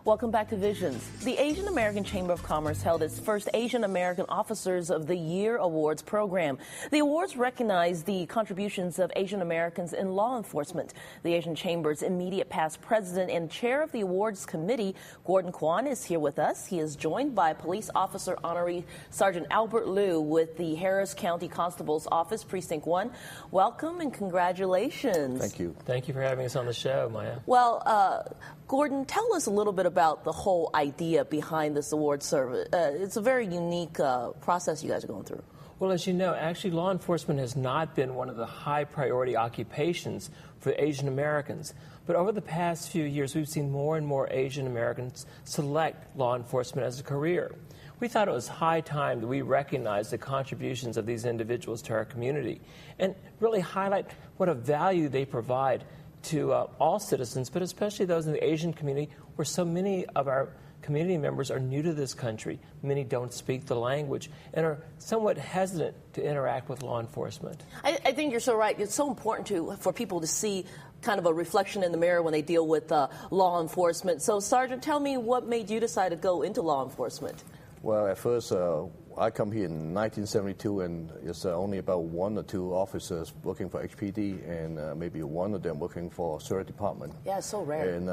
Welcome back to Visions. The Asian American Chamber of Commerce held its first Asian American Officers of the Year Awards program. The awards recognize the contributions of Asian Americans in law enforcement. The Asian Chamber's immediate past president and chair of the awards committee, Gordon Kwan, is here with us. He is joined by Police Officer Honorary Sergeant Albert Liu with the Harris County Constable's Office, Precinct 1. Welcome and congratulations. Thank you. Thank you for having us on the show, Maya. Well, Gordon, tell us a little bit about the whole idea behind this award service. It's a very unique process you guys are going through. Well, as you know, actually law enforcement has not been one of the high priority occupations for Asian Americans. But over the past few years, we've seen more and more Asian Americans select law enforcement as a career. We thought it was high time that we recognize the contributions of these individuals to our community and really highlight what a value they provide to all citizens, but especially those in the Asian community, where so many of our community members are new to this country. Many don't speak the language and are somewhat hesitant to interact with law enforcement. I think you're so right. It's so important for people to see kind of a reflection in the mirror when they deal with law enforcement. So, Sergeant, tell me what made you decide to go into law enforcement? Well, at first, I come here in 1972, and it's only about one or two officers working for HPD, and maybe one of them working for Sheriff Department. Yeah, it's so rare. And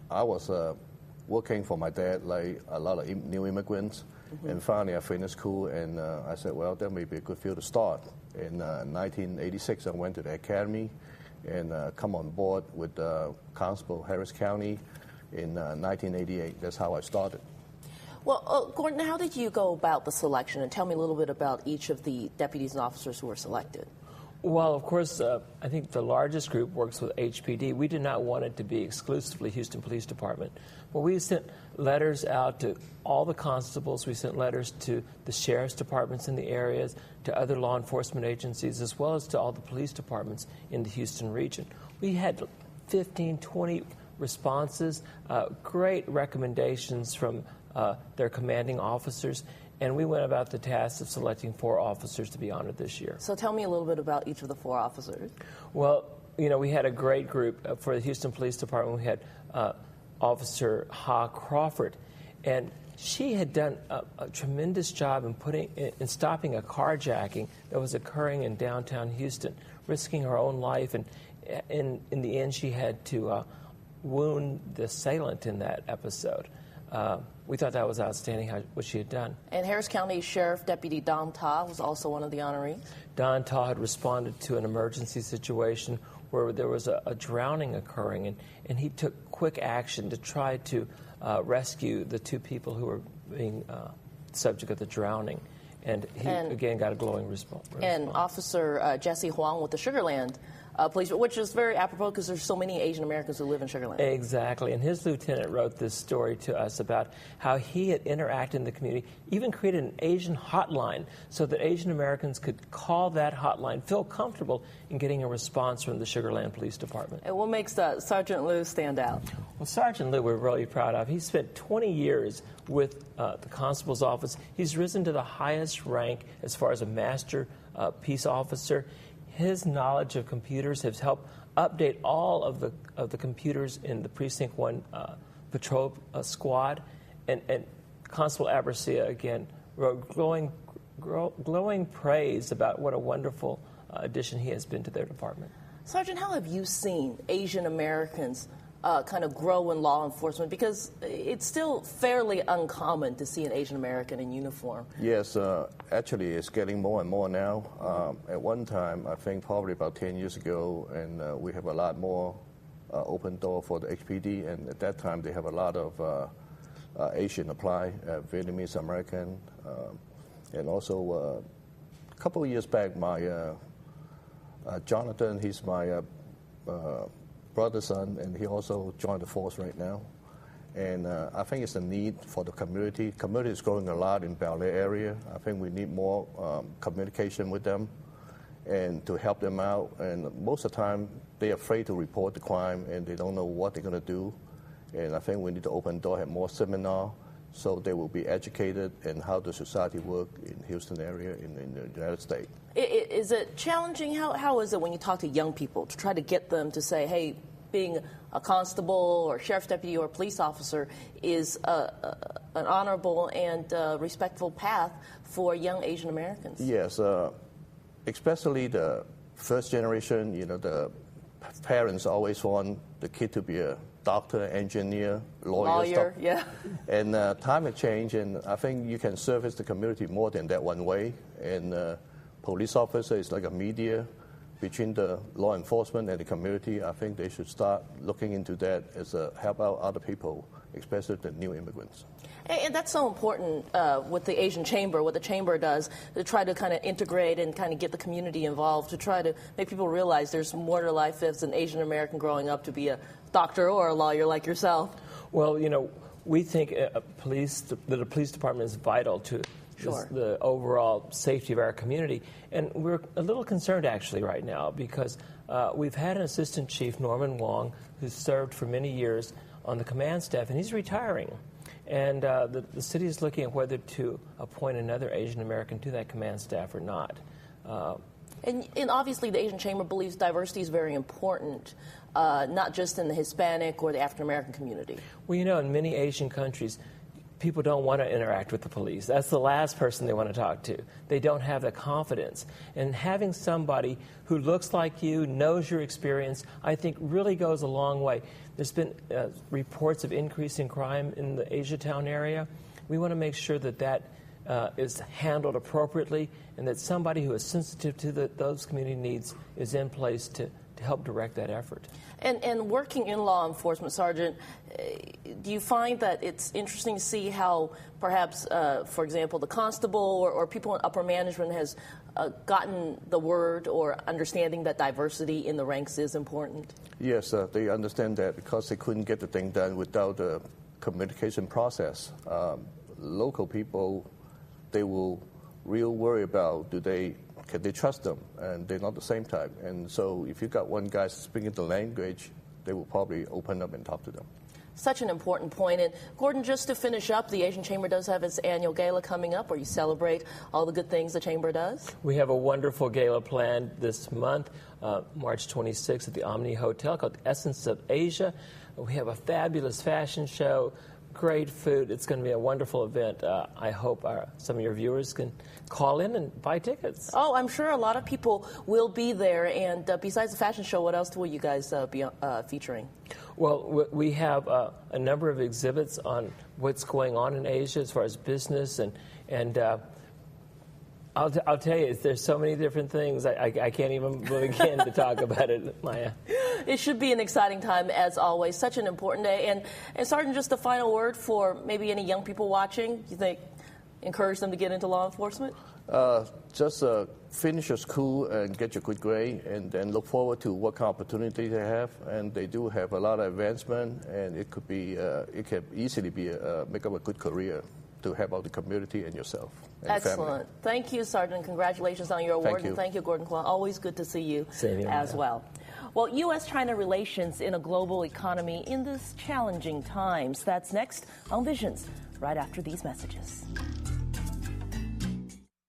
I was working for my dad, like a lot of new immigrants. Mm-hmm. And finally, I finished school, and I said, well, that may be a good field to start. In 1986, I went to the academy and come on board with Constable Harris County in 1988. That's how I started. Well, Gordon, how did you go about the selection? And tell me a little bit about each of the deputies and officers who were selected. Well, of course, I think the largest group works with HPD. We did not want it to be exclusively Houston Police Department. But we sent letters out to all the constables. We sent letters to the sheriff's departments in the areas, to other law enforcement agencies, as well as to all the police departments in the Houston region. We had 15, 20 responses, great recommendations from their commanding officers, and we went about the task of selecting 4 officers to be honored this year. So tell me a little bit about each of the 4 officers. Well, you know, we had a great group. For the Houston Police Department, we had Officer Ha Crawford, and she had done a tremendous job in stopping a carjacking that was occurring in downtown Houston, risking her own life, and in the end she had to wound the assailant in that episode. We thought that was outstanding, what she had done. And Harris County Sheriff Deputy Don Ta was also one of the honorees. Don Ta had responded to an emergency situation where there was a drowning occurring, and he took quick action to try to rescue the 2 people who were being subject of the drowning. And he, again, got a glowing response. And Officer Jesse Huang with the Sugar Land Police, which is very apropos because there's so many Asian Americans who live in Sugar Land. Exactly. And his lieutenant wrote this story to us about how he had interacted in the community, even created an Asian hotline so that Asian Americans could call that hotline, feel comfortable in getting a response from the Sugar Land Police Department. And what makes Sergeant Liu stand out? Well, Sergeant Liu we're really proud of. He spent 20 years with the Constable's Office. He's risen to the highest rank as far as a master peace officer. His knowledge of computers has helped update all of the computers in the Precinct 1 patrol squad. And Constable Abercia, again, wrote glowing praise about what a wonderful addition he has been to their department. Sergeant, how have you seen Asian Americans kind of grow in law enforcement? Because it's still fairly uncommon to see an Asian American in uniform. Yes, actually it's getting more and more now. At one time, I think probably about 10 years ago, and we have a lot more open door for the HPD, and at that time they have a lot of Asian apply, Vietnamese American, and also a couple of years back, my Jonathan, he's my brother's son, and he also joined the force right now. And I think it's a need for the community. Community is growing a lot in Bel Air area. I think we need more communication with them and to help them out. And most of the time, they're afraid to report the crime, and they don't know what they're going to do. And I think we need to open the door, have more seminar, so they will be educated in how the society works in Houston area in the United States. Is it challenging? How is it when you talk to young people to try to get them to say, hey, being a constable or sheriff's deputy or police officer is an honorable and respectful path for young Asian Americans. Yes, especially the first generation, the parents always want the kid to be a doctor, engineer, lawyer, yeah. And time has changed, and I think you can service the community more than that one way. And police officer is like a media between the law enforcement and the community. I think they should start looking into that as a help out other people, especially the new immigrants. And that's so important with the Asian Chamber, what the Chamber does, to try to kind of integrate and kind of get the community involved, to try to make people realize there's more to life as an Asian American growing up to be a doctor or a lawyer like yourself. Well, we think that a police department is vital to the overall safety of our community. And we're a little concerned, actually, right now, because we've had an assistant chief, Norman Wong, who's served for many years on the command staff, and he's retiring. And the city is looking at whether to appoint another Asian American to that command staff or not. And obviously the Asian Chamber believes diversity is very important, not just in the Hispanic or the African American community. Well, in many Asian countries, people don't want to interact with the police. That's the last person they want to talk to. They don't have the confidence. And having somebody who looks like you, knows your experience, I think really goes a long way. There's been reports of increasing crime in the Asiatown area. We want to make sure that is handled appropriately and that somebody who is sensitive to those community needs is in place to help direct that effort. And working in law enforcement, Sergeant, do you find that it's interesting to see how perhaps, for example, the constable or people in upper management has gotten the word or understanding that diversity in the ranks is important? Yes, they understand that because they couldn't get the thing done without the communication process. Local people, they will real worry about can they trust them, and they're not the same type. And so if you got one guy speaking the language, they will probably open up and talk to them. Such an important point. And Gordon, just to finish up, the Asian Chamber does have its annual gala coming up where you celebrate all the good things the Chamber does. We have a wonderful gala planned this month, March 26th at the Omni Hotel, called Essence of Asia. We have a fabulous fashion show, great food. It's going to be a wonderful event. I hope some of your viewers can call in and buy tickets. Oh, I'm sure a lot of people will be there. And besides the fashion show, what else will you guys be featuring? Well, we have a number of exhibits on what's going on in Asia as far as business, and I'll tell you, there's so many different things. I can't even begin to talk about it, Maya. It should be an exciting time, as always. Such an important day. And Sergeant, just a final word for maybe any young people watching. You think encourage them to get into law enforcement? Just finish your school and get your good grade, and then look forward to what kind of opportunity they have. And they do have a lot of advancement, and it could easily be make up a good career to help out the community and yourself and Excellent. family. Thank you, Sergeant. Congratulations on your award. Thank you. And thank you, Gordon Kwan. Always good to see you as well. Well, U.S.-China relations in a global economy in these challenging times. That's next on Visions, right after these messages.